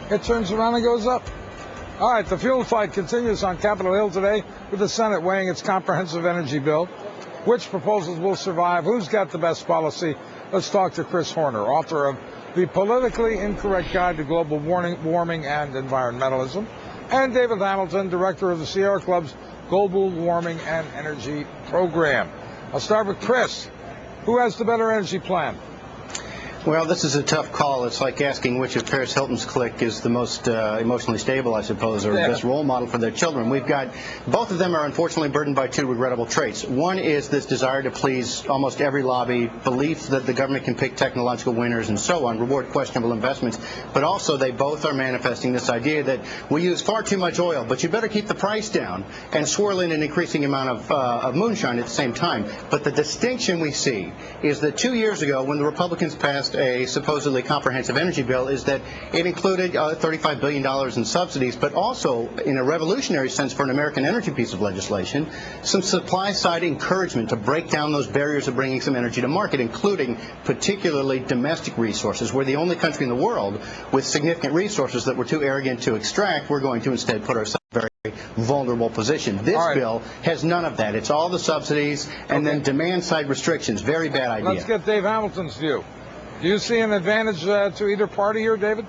it turns around and goes up. All right, the fuel fight continues on Capitol Hill today with the Senate weighing its comprehensive energy bill. Which proposals will survive? Who's got the best policy? Let's talk to Chris Horner, author of The Politically Incorrect Guide to Global Warming and Environmentalism, and David Hamilton, director of the Sierra Club's Global Warming and Energy Program. I'll start with Chris. Who has the better energy plan? Well, this is a tough call. It's like asking which of Paris Hilton's clique is the most emotionally stable, I suppose, or the best role model for their children. We've got, both of them are unfortunately burdened by two regrettable traits. One is this desire to please almost every lobby, belief that the government can pick technological winners and so on, reward questionable investments. But also they both are manifesting this idea that we use far too much oil, but you better keep the price down and swirl in an increasing amount of moonshine at the same time. But the distinction we see is that 2 years ago, when the Republicans passed a supposedly comprehensive energy bill, is that it included $35 billion in subsidies, but also, in a revolutionary sense for an American energy piece of legislation, some supply-side encouragement to break down those barriers of bringing some energy to market, including particularly domestic resources. We're the only country in the world with significant resources that we're too arrogant to extract. We're going to instead put ourselves in a very vulnerable position. This bill has none of that. It's all the subsidies and then demand-side restrictions. Very bad idea. Let's get Dave Hamilton's view. Do you see an advantage to either party here, David?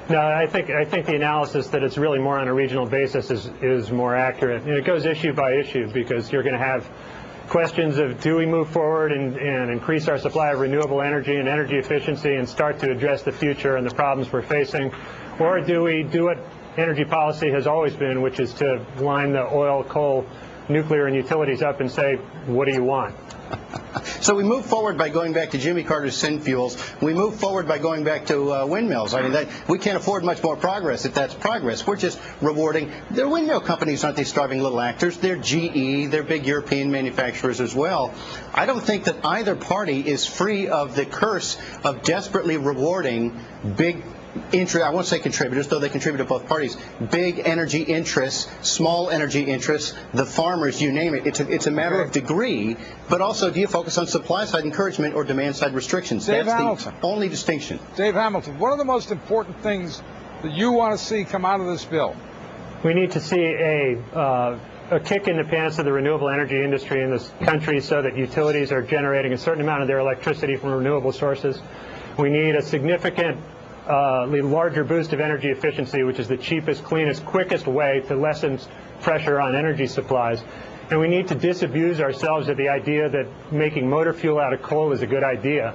No, I think the analysis that it's really more on a regional basis is more accurate. And it goes issue by issue, because you're going to have questions of, do we move forward and increase our supply of renewable energy and energy efficiency and start to address the future and the problems we're facing, or do we do what energy policy has always been, which is to line the oil, coal, nuclear, and utilities up and say, what do you want? So we move forward by going back to Jimmy Carter's sin fuels. We move forward by going back to windmills. I mean, we can't afford much more progress if that's progress. We're just rewarding. Their windmill companies aren't these starving little actors. They're GE. They're big European manufacturers as well. I don't think that either party is free of the curse of desperately rewarding big I won't say contributors, though they contribute to both parties. Big energy interests, small energy interests, the farmers, you name it. It's a matter of degree, but also, do you focus on supply-side encouragement or demand-side restrictions? Dave That's Hamilton. The only distinction. Dave Hamilton, what are the most important things that you want to see come out of this bill? We need to see a kick in the pants of the renewable energy industry in this country so that utilities are generating a certain amount of their electricity from renewable sources. We need a significant larger boost of energy efficiency, which is the cheapest, cleanest, quickest way to lessen pressure on energy supplies. And we need to disabuse ourselves of the idea that making motor fuel out of coal is a good idea.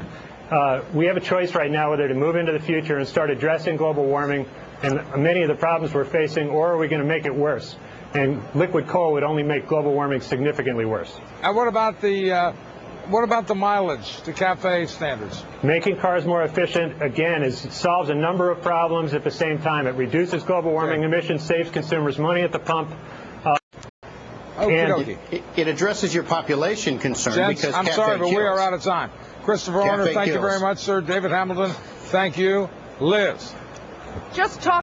We have a choice right now whether to move into the future and start addressing global warming and many of the problems we're facing, or are we going to make it worse? And liquid coal would only make global warming significantly worse. And what about the mileage, the CAFE standards? Making cars more efficient, again, solves a number of problems at the same time. It reduces global warming emissions, saves consumers money at the pump. And it addresses your population concern. Gents, because I'm sorry, but we are out of time. Christopher Horner, thank you very much, sir. David Hamilton, thank you. Liz. Just talk.